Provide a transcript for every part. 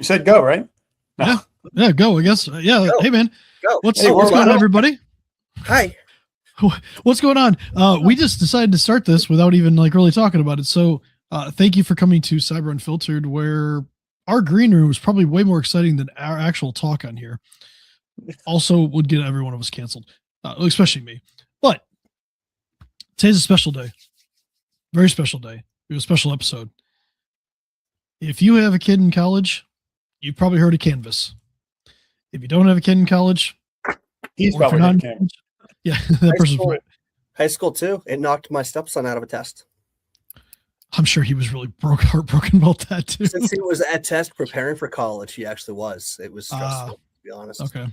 You said go, right? No. Yeah, go, I guess. Yeah. Go. Hey, man. Go. What's going on, everybody? Hi. What's going on? We just decided to start this without even really talking about it. So thank you for coming to Cyber Unfiltered, where our green room is probably way more exciting than our actual talk on here. Also would get every one of us canceled, especially me. But today's a special day. Very special day. It was a special episode. If you have a kid in college, you've probably heard of Canvas. If you don't have a kid in college, he's probably not in Canvas. Yeah, that person's high school too. It knocked my stepson out of a test. I'm sure he was really heartbroken about that too. Since he was at test preparing for college, he actually was. It was stressful, to be honest. Okay.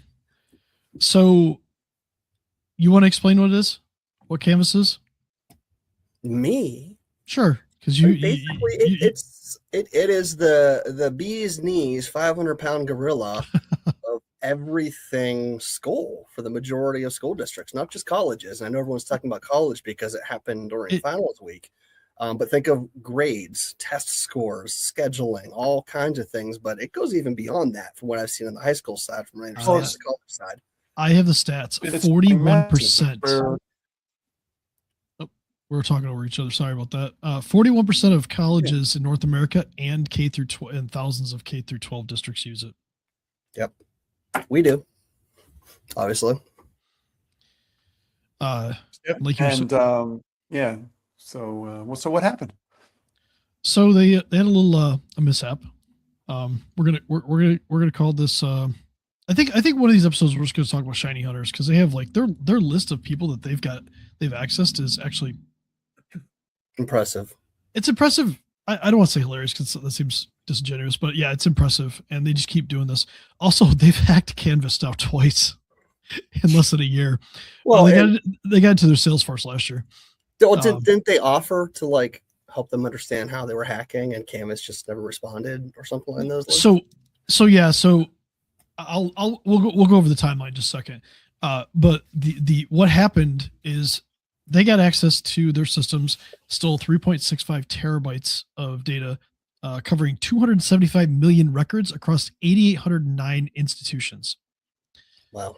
So you want to explain what it is? What Canvas is? Me? Sure. Because it is the bee's knees, 500-pound gorilla of everything school for the majority of school districts, not just colleges. And I know everyone's talking about college because it happened during finals week. But think of grades, test scores, scheduling, all kinds of things. But it goes even beyond that from what I've seen on the high school side, from what I understand on the college side. I have the stats. 41%. We're talking over each other. Sorry about that. 41% of colleges in North America and K through 12 and thousands of K through 12 districts use it. Yep, we do. Obviously. Yeah. So what happened? So they had a little a mishap. We're gonna call this. I think one of these episodes we're just gonna talk about shiny hunters because they have their list of people that they've accessed is actually impressive. It's impressive. I don't want to say hilarious because that seems disingenuous, but yeah, it's impressive, and they just keep doing this. Also, they've hacked Canvas now twice in less than a year. Well, they got into their Salesforce last year. Didn't they offer to help them understand how they were hacking, and Canvas just never responded or something like those lines? So we'll go over the timeline just a second. But the what happened is they got access to their systems, stole 3.65 terabytes of data, covering 275 million records across 8,809 institutions. Wow.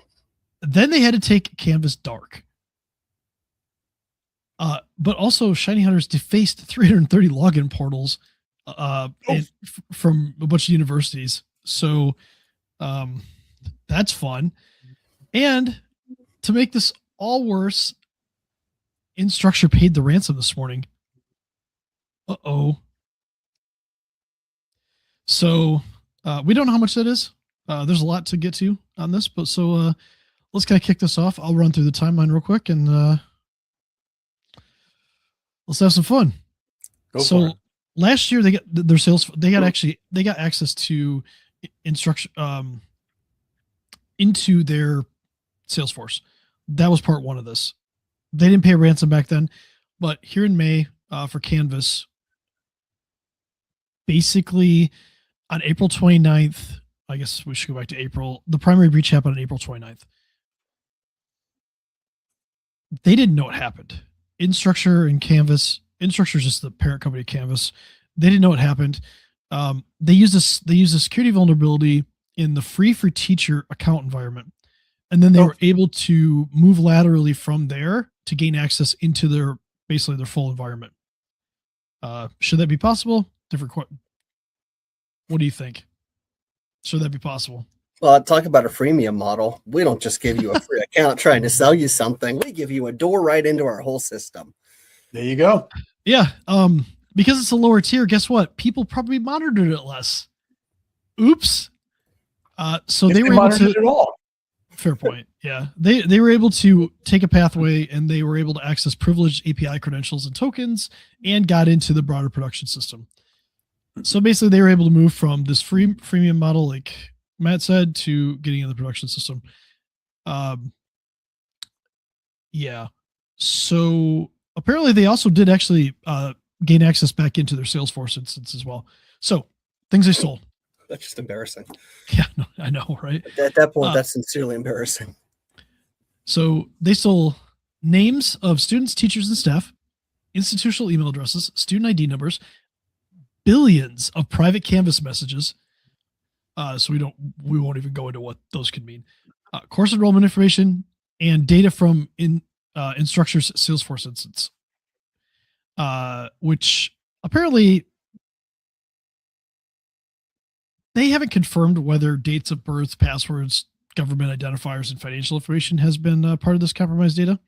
Then they had to take Canvas dark. But also Shiny Hunters defaced 330 login portals from a bunch of universities. So that's fun. And to make this all worse, Instructure paid the ransom this morning. So we don't know how much that is. There's a lot to get to on this, but so let's kind of kick this off. I'll run through the timeline real quick and let's have some fun. So last year they got their sales. They got access to Instructure into their Salesforce. That was part one of this. They didn't pay a ransom back then, but here in May for Canvas, basically on April 29th, I guess we should go back to April. The primary breach happened on April 29th. They didn't know what happened. Instructure and Canvas. Instructure is just the parent company of Canvas. They didn't know what happened. They used a security vulnerability in the free for teacher account environment. And then they were able to move laterally from there to gain access into their full environment. Should that be possible? What do you think? Should that be possible? Well, talk about a freemium model. We don't just give you a free account trying to sell you something. We give you a door right into our whole system. There you go. Yeah. Because it's a lower tier, guess what? People probably monitored it less. Oops. So they were able to. It all. Fair point. Yeah. They were able to take a pathway and they were able to access privileged API credentials and tokens and got into the broader production system. So basically they were able to move from this freemium model, like Matt said, to getting in the production system. Yeah. So apparently they also did actually gain access back into their Salesforce instance as well. So things they stole. That's just embarrassing. Yeah, no, I know, right? At that point, that's sincerely embarrassing. So they stole names of students, teachers, and staff, institutional email addresses, student ID numbers, billions of private Canvas messages, So we won't even go into what those could mean. Course enrollment information and data from Instructure's Salesforce instance, which apparently they haven't confirmed whether dates of birth, passwords, government identifiers, and financial information has been part of this compromised data.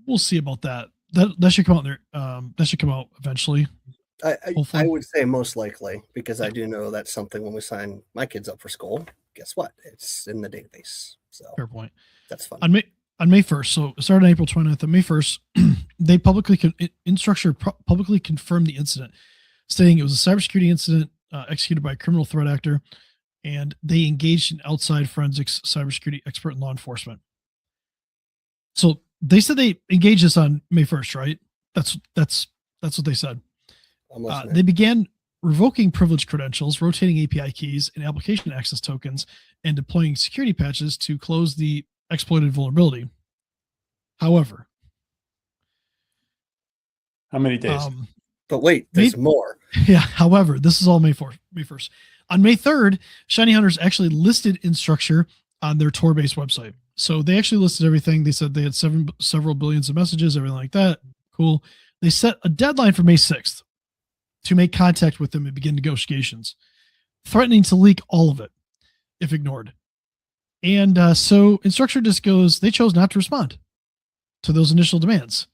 We'll see about that. That should come out there. That should come out eventually. I would say most likely, because I do know that's something when we sign my kids up for school, guess what? It's in the database. So Fair point. That's fun. On May 1st, so it started on April 29th. On May 1st, they Instructure publicly confirmed the incident, stating it was a cybersecurity incident executed by a criminal threat actor, and they engaged an outside forensics cybersecurity expert in law enforcement. So they said they engaged this on May 1st, right? That's what they said. They began revoking privileged credentials, rotating API keys and application access tokens, and deploying security patches to close the exploited vulnerability. However, how many days? But wait, there's more. Yeah. However, this is all May 1st. On May 3rd, Shiny Hunters actually listed Instructure on their Tor-based website. So they actually listed everything. They said they had several billions of messages, everything like that. Cool. They set a deadline for May 6th to make contact with them and begin negotiations, threatening to leak all of it if ignored. And so Instructure just goes, they chose not to respond to those initial demands.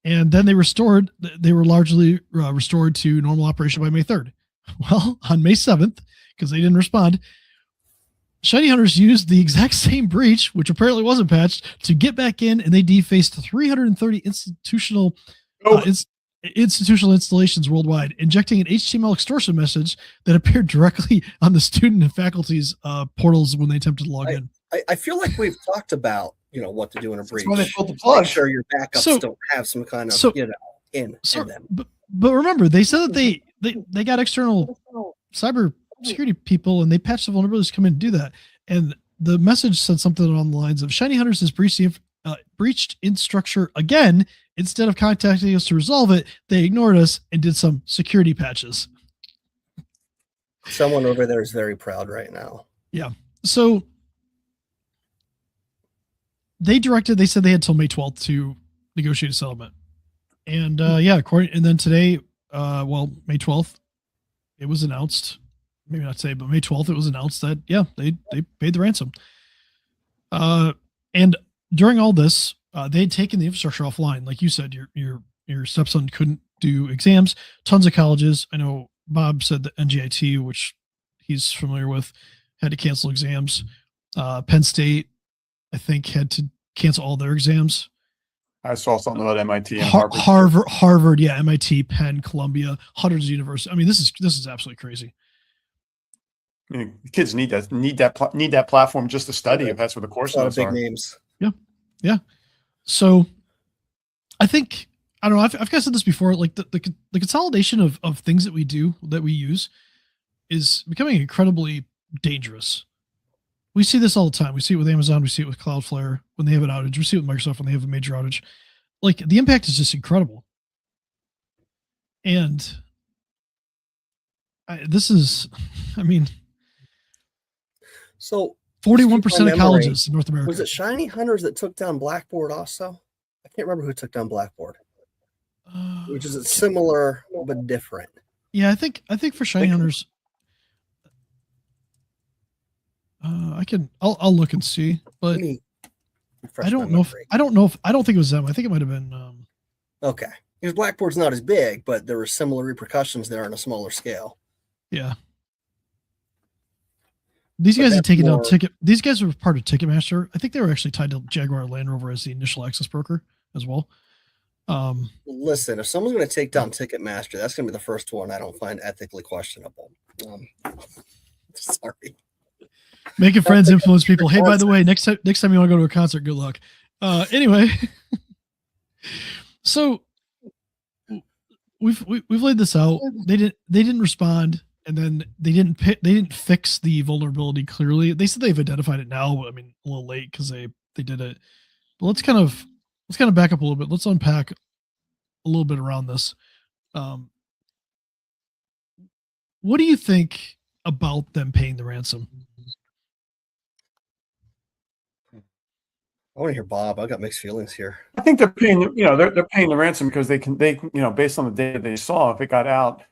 And then they were largely restored to normal operation by May 3rd. Well, on May 7th, because they didn't respond, Shiny Hunters used the exact same breach, which apparently wasn't patched, to get back in, and they defaced 330 institutional installations worldwide, injecting an HTML extortion message that appeared directly on the student and faculty's portals when they attempted to log in. I feel like we've talked about, what to do in a breach. That's why they pulled the plug. Make sure your backups don't have some kind of, in them. But remember, they said that they got external cyber security people and they patched the vulnerabilities to come in and do that. And the message said something along the lines of Shiny Hunters has breached Instructure again. Instead of contacting us to resolve it, they ignored us and did some security patches. Someone over there is very proud right now. Yeah. So they said they had till May 12th to negotiate a settlement. And and then today, May 12th, it was announced, maybe not today, but May 12th, it was announced that, they paid the ransom. And during all this, they had taken the infrastructure offline. Like you said, your stepson couldn't do exams. Tons of colleges. I know Bob said that NGIT, which he's familiar with, had to cancel exams. Penn State, I think, had to cancel all their exams. I saw something about MIT and Harvard, yeah, MIT, Penn, Columbia, hundreds of universities. I mean, this is absolutely crazy. The kids need that platform just to study if that's what the course notes are. Big names. Yeah. So I think, I don't know, I've kind of said this before, like the consolidation of things that we do, that we use, is becoming incredibly dangerous. We see this all the time. We see it with Amazon. We see it with Cloudflare when they have an outage. We see it with Microsoft when they have a major outage. Like, the impact is just incredible. And so 41% of colleges in North America. Was it Shiny Hunters that took down Blackboard also? I can't remember who took down Blackboard. Which is similar but different. Yeah, I think for Shiny Hunters, I'll look and see, but I don't know I don't think it was them. I think it might have been. Okay, because Blackboard's not as big, but there were similar repercussions there on a smaller scale. Yeah. These guys had taken down Ticket. These guys were part of Ticketmaster. I think they were actually tied to Jaguar Land Rover as the initial access broker as well. Listen, if someone's going to take down Ticketmaster, that's going to be the first one I don't find ethically questionable. Sorry. Making friends influence people. Hey, by the way, next time you want to go to a concert, good luck. Anyway, so we've laid this out. They didn't respond. And then they didn't fix the vulnerability clearly. They said they've identified it now, but I mean, a little late because they did it. But let's kind of back up a little bit. Let's unpack a little bit around this. What do you think about them paying the ransom? I want to hear Bob. I got mixed feelings here. I think they're paying, they're paying the ransom because they can, based on the data they saw, if it got out,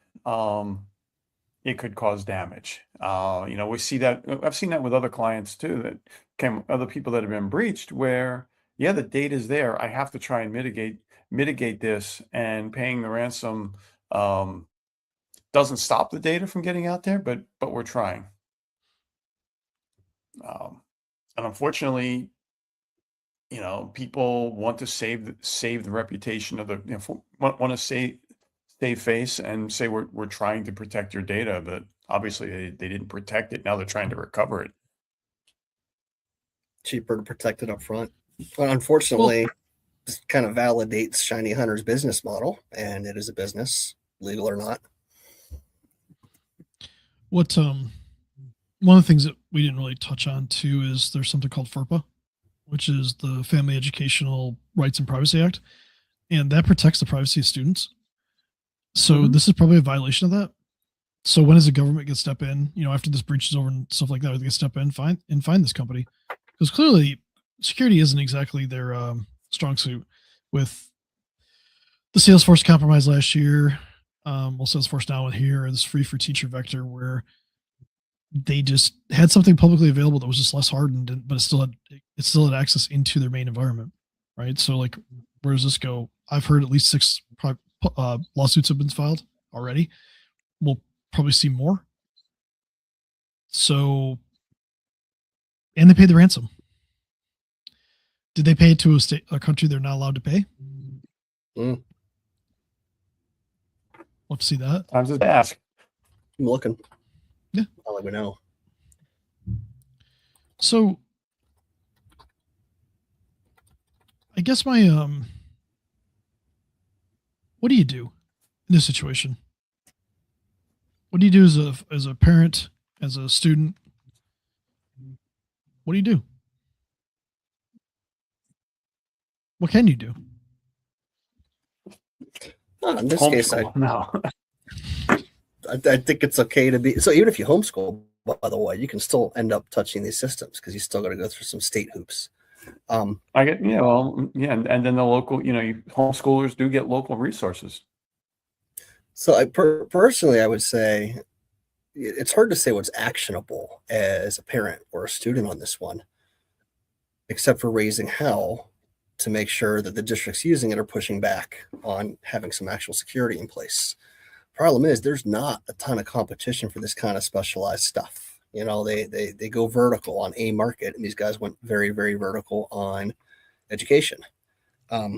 it could cause damage. We see that. I've seen that with other clients too, other people that have been breached where, yeah, the data is there. I have to try and mitigate this, and paying the ransom, doesn't stop the data from getting out there, but we're trying. And unfortunately, people want to save the reputation of the, want to save face and say we're trying to protect your data, but obviously they didn't protect it. Now they're trying to recover it. Cheaper to protect it up front. But unfortunately, this kind of validates Shiny Hunter's business model, and it is a business, legal or not. What one of the things that we didn't really touch on too is there's something called FERPA, which is the Family Educational Rights and Privacy Act, and that protects the privacy of students. So this is probably a violation of that. So when does the government get step in? After this breach is over and stuff like that, they get step in, find this company, because clearly security isn't exactly their strong suit. With the Salesforce compromise last year, Salesforce now in here, this free for teacher vector, where they just had something publicly available that was just less hardened, but it still had access into their main environment, right? So like, where does this go? I've heard at least 6 lawsuits have been filed already. We'll probably see more. So, and they paid the ransom. Did they pay it to a country they're not allowed to pay? We'll have to see that. I'm just ask. I'm looking. Yeah. I'll let me know. So I guess my what do you do in this situation? What do you do as a parent, as a student? What do you do? What can you do? In this case, No. I think it's okay to be. So even if you homeschool, by the way, you can still end up touching these systems because you still got to go through some state hoops. And then the local, homeschoolers do get local resources. So personally, I would say it's hard to say what's actionable as a parent or a student on this one, except for raising hell to make sure that the districts using it are pushing back on having some actual security in place. Problem is, there's not a ton of competition for this kind of specialized stuff. They go vertical on a market, and these guys went very, very vertical on education. But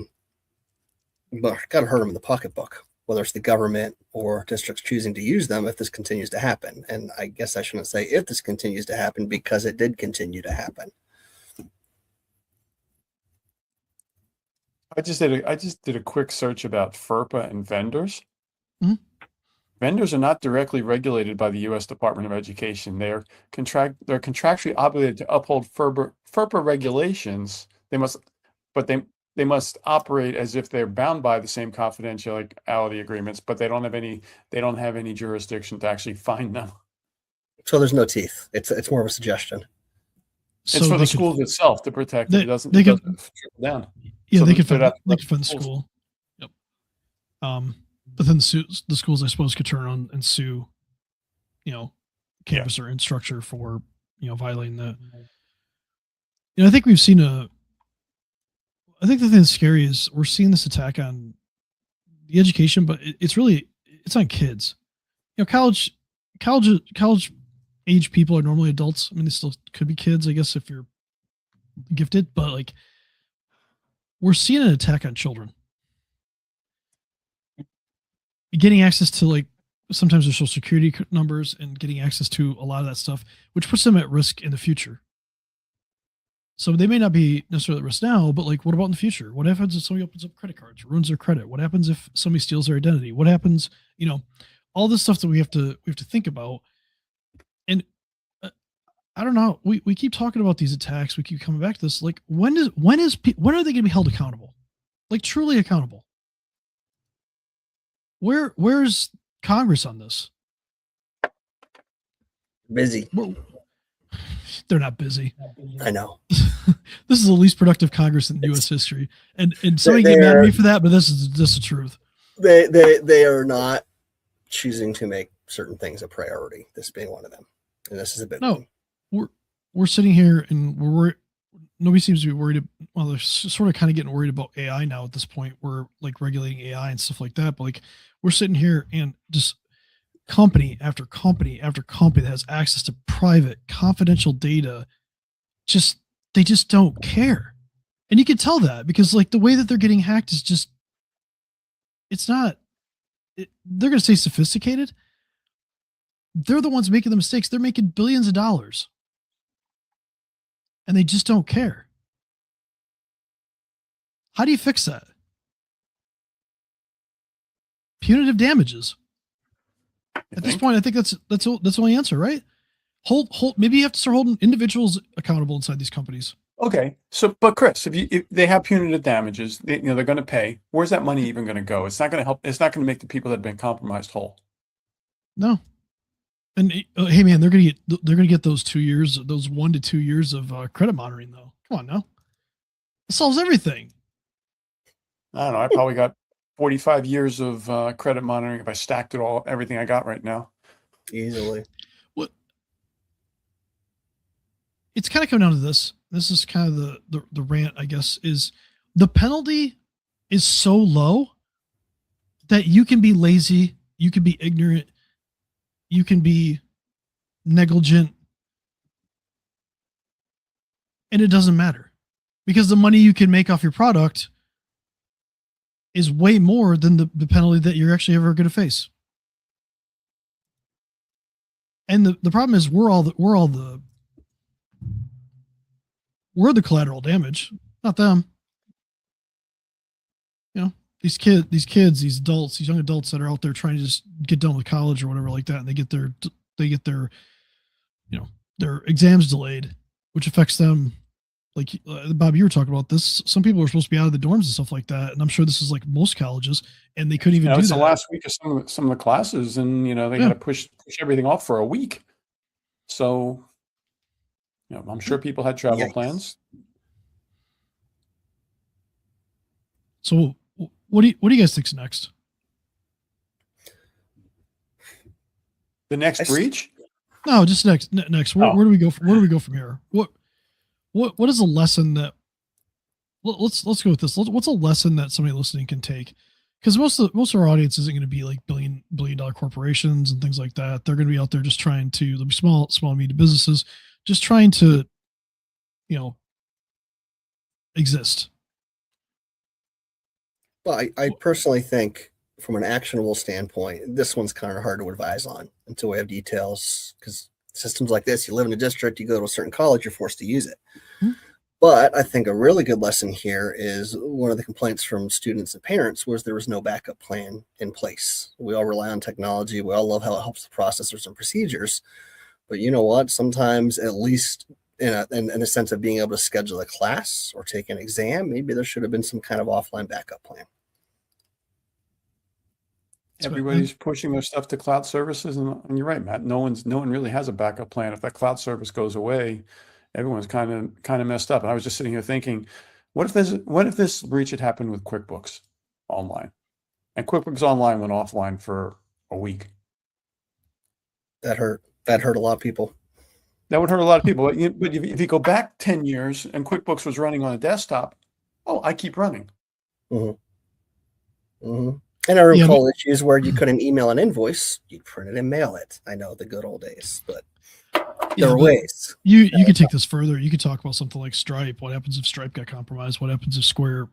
got to hurt them in the pocketbook, whether it's the government or districts choosing to use them if this continues to happen. And I guess I shouldn't say if this continues to happen, because it did continue to happen. I just did a quick search about FERPA and vendors. Mm-hmm. Vendors are not directly regulated by the U.S. Department of Education. They're contractually obligated to uphold FERPA regulations. They must operate as if they're bound by the same confidentiality agreements, but they don't have any jurisdiction to actually find them. So there's no teeth. It's more of a suggestion. It's for the schools itself to protect it. It doesn't trickle down. Yeah, So they could fund the schools. school. Yep. But then the schools, I suppose, could turn around and sue, campus or Instructure for, violating that. I think we've seen I think the thing that's scary is we're seeing this attack on the education, but it's on kids. College age people are normally adults. I mean, they still could be kids, I guess, if you're gifted, but like, we're seeing an attack on children. Getting access to sometimes their social security numbers and getting access to a lot of that stuff, which puts them at risk in the future. So they may not be necessarily at risk now, but what about in the future? What happens if somebody opens up credit cards, ruins their credit? What happens if somebody steals their identity? What happens, all this stuff that we have to think about. And I don't know. We keep talking about these attacks. We keep coming back to this. When are they going to be held accountable? Truly accountable? Where's Congress on this? Busy. They're not busy. I know. This is the least productive Congress in U.S. history, and somebody get mad at me for that, but this is just the truth. They are not choosing to make certain things a priority. This being one of them, and this is a big one. We're sitting here and we're worried. Nobody seems to be worried. Well, they're sort of kind of getting worried about AI now at this point. We're like regulating AI and stuff like that, but like we're sitting here and just company after company after company that has access to private confidential data, they just don't care. And you can tell that because like the way that they're getting hacked is just, it's not, they're going to say sophisticated. They're the ones making the mistakes. They're making billions of dollars and they just don't care. How do you fix that? Punitive damages. At this point, I think that's the only answer, right? Hold. Maybe you have to start holding individuals accountable inside these companies. Okay, so but Chris, if they have punitive damages, they're going to pay. Where's that money even going to go? It's not going to help. It's not going to make the people that have been compromised whole. No. And hey, man, they're gonna get those 2 years, those 1 to 2 years of credit monitoring, though. Come on now, it solves everything. I don't know. I probably got 45 years of credit monitoring if I stacked it all, everything I got right now. Easily. What? It's kind of coming down to this. This is kind of the rant, I guess, is the penalty is so low that you can be lazy, you can be ignorant, you can be negligent, and it doesn't matter because the money you can make off your product is way more than the penalty that you're actually ever going to face. And the problem is we're the collateral damage, not them. You know, these kids, these adults, these young adults that are out there trying to just get done with college or whatever like that, and they get their their exams delayed, which affects them. Like Bob, you were talking about this. Some people are supposed to be out of the dorms and stuff like that, and I'm sure this is like most colleges, and they couldn't even do it's that. the last week of some of the classes, and they got to push everything off for a week. So, I'm sure people had travel plans. So, what do you guys think's next? The next breach? No, just next. Where do we go? Where do we go from here? What is a lesson that? Let's go with this. What's a lesson that somebody listening can take? Because most of our audience isn't going to be like billion dollar corporations and things like that. They're going to be out there just trying to. They'll be small medium businesses, just trying to, exist. Well, I personally think from an actionable standpoint, this one's kind of hard to advise on until we have details, because systems like this, you live in a district, you go to a certain college, you're forced to use it. Mm-hmm. But I think a really good lesson here is one of the complaints from students and parents was there was no backup plan in place. We all rely on technology. We all love how it helps the processors and procedures. But you know what? Sometimes, at least in a sense of being able to schedule a class or take an exam, maybe there should have been some kind of offline backup plan. Everybody's pushing their stuff to cloud services, and you're right, Matt. No one really has a backup plan. If that cloud service goes away, everyone's kind of messed up. And I was just sitting here thinking, what if this breach had happened with QuickBooks Online, and QuickBooks Online went offline for a week? That hurt a lot of people. That would hurt a lot of people. But if you go back 10 years and QuickBooks was running on a desktop, I keep running. Mm-hmm. Mm-hmm. And I recall issues where you couldn't email an invoice, you'd print it and mail it. I know, the good old days, but there are ways. You could take this further. You could talk about something like Stripe. What happens if Stripe got compromised? What happens if Square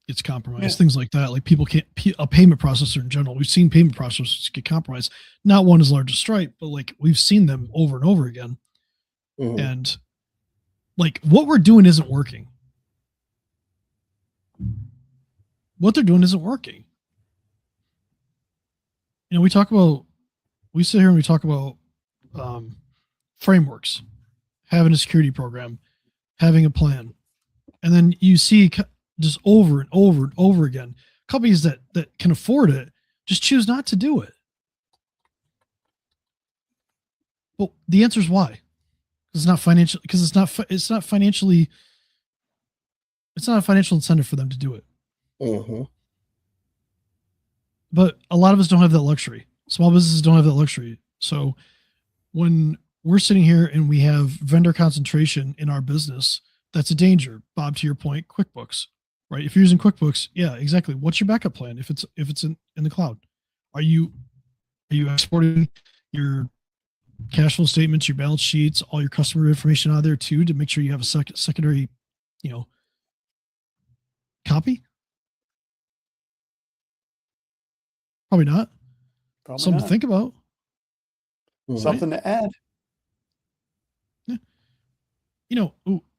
gets compromised? Yeah. Things like that. Like people can't, a payment processor in general. We've seen payment processors get compromised. Not one as large as Stripe, but like we've seen them over and over again. Mm-hmm. And like what we're doing isn't working. What they're doing isn't working. We sit here and we talk about frameworks, having a security program, having a plan. And then you see just over and over and over again, companies that can afford it just choose not to do it. Well, the answer is why. It's not financial. Because it's not financially. It's not a financial incentive for them to do it. Mm-hmm. But a lot of us don't have that luxury. Small businesses don't have that luxury. So when we're sitting here and we have vendor concentration in our business, that's a danger. Bob, to your point, QuickBooks, right? If you're using QuickBooks, yeah, exactly. What's your backup plan if it's in the cloud? Are you exporting your cash flow statements, your balance sheets, all your customer information out of there too, to make sure you have a secondary, copy? Probably not. Probably Something not. to think about. Something to add. Yeah.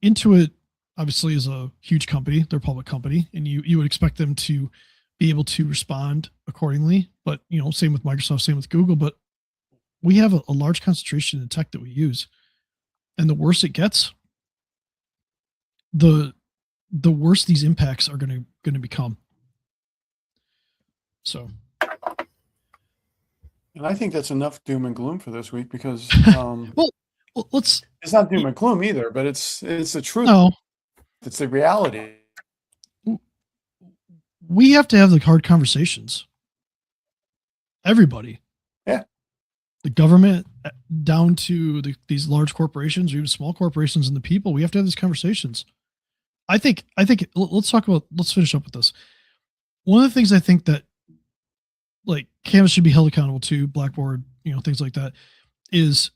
Intuit obviously is a huge company. They're a public company, and you would expect them to be able to respond accordingly. But same with Microsoft, same with Google. But we have a large concentration in tech that we use, and the worse it gets, the worse these impacts are going to become. So, and I think that's enough doom and gloom for this week because well, let's. It's not doom and gloom either, but it's the truth. No, it's the reality. We have to have the hard conversations. Everybody. Yeah. The government down to these large corporations or even small corporations and the people, we have to have these conversations. I think let's finish up with this. One of the things I think that like Canvas should be held accountable to, Blackboard, things like that, is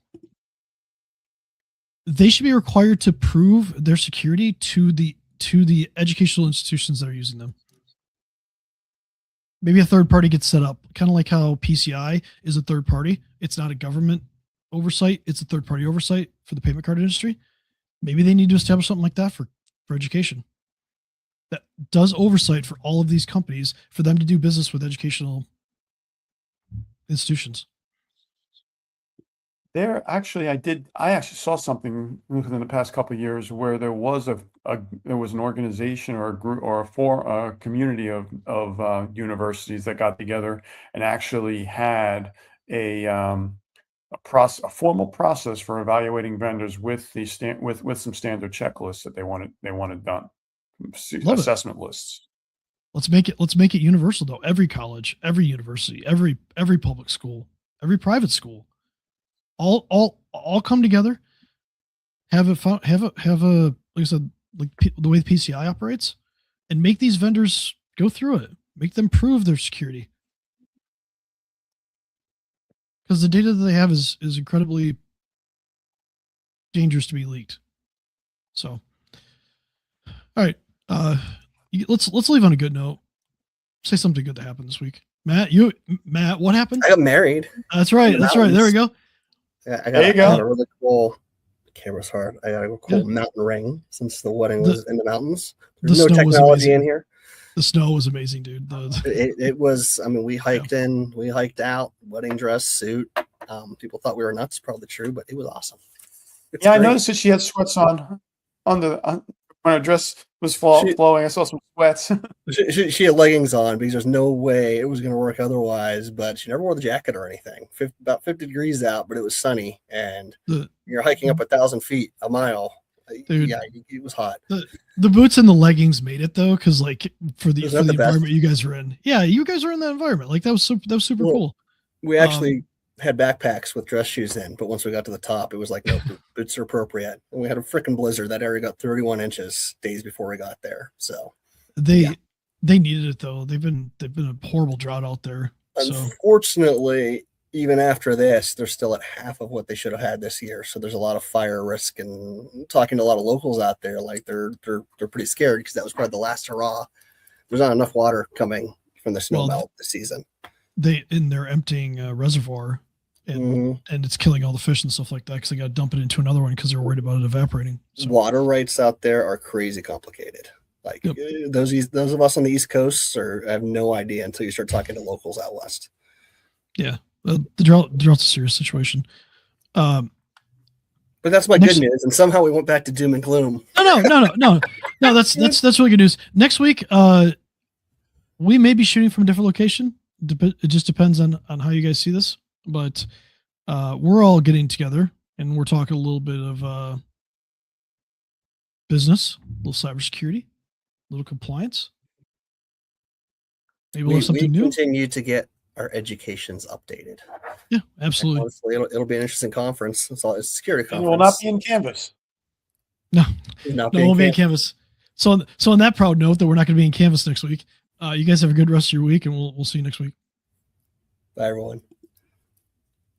they should be required to prove their security to the educational institutions that are using them. Maybe a third party gets set up, kind of like how PCI is a third party. It's not a government oversight. It's a third party oversight for the payment card industry. Maybe they need to establish something like that for education that does oversight for all of these companies for them to do business with educational institutions. I actually saw something within the past couple of years where there was an organization or a group or a community of universities that got together and actually had a formal process for evaluating vendors with with some standard checklists that they wanted done, assessment lists. Let's make it universal though. Every college, every university, every public school, every private school. All come together, have a like I said, like the way the PCI operates, and make these vendors go through it. Make them prove their security, because the data that they have is incredibly dangerous to be leaked. So, all right, let's leave on a good note. Say something good that happened this week, Matt. What happened? I got married. That's right. There we go. Yeah, I got a really cool. The camera's hard. I got a cool mountain ring since the wedding was in the mountains. There's no technology in here. The snow was amazing, dude. It was. I mean, we hiked in, we hiked out, wedding dress, suit. People thought we were nuts. Probably true, but it was awesome. It's great. I noticed that she had sweats on when her dress was flowing. I saw some sweats. she had leggings on because there's no way it was going to work otherwise. But she never wore the jacket or anything. About 50 degrees out, but it was sunny, and you're hiking up 1,000 feet, a mile. Dude, yeah, it was hot. The boots and the leggings made it though, because like for the environment you guys were in. Yeah, you guys were in that environment. Like that was super cool. We actually had backpacks with dress shoes in, but once we got to the top, it was like, no, boots are appropriate. And we had a freaking blizzard. That area got 31 inches days before we got there. So they needed it though. They've been a horrible drought out there. Unfortunately, even after this, they're still at half of what they should have had this year. So there's a lot of fire risk, and talking to a lot of locals out there, like they're pretty scared because that was probably the last hurrah. There's not enough water coming from the snow melt this season. They're emptying a reservoir and it's killing all the fish and stuff like that because they got to dump it into another one because they're worried about it evaporating. So. Water rights out there are crazy complicated. Like those of us on the East Coast have no idea until you start talking to locals out west. Yeah, the drought's a serious situation. But that's my good news, and somehow we went back to doom and gloom. No. That's really good news. Next week, we may be shooting from a different location. It just depends on how you guys see this. But we're all getting together and we're talking a little bit of business, a little cybersecurity, a little compliance. Maybe we'll have something new. Continue to get our educations updated. Yeah, absolutely. Honestly, it'll be an interesting conference. It's a security It conference. will not be in Canvas. No, Not no, we'll be in Canvas. So on that proud note that we're not going to be in Canvas next week, you guys have a good rest of your week, and we'll see you next week. Bye, everyone.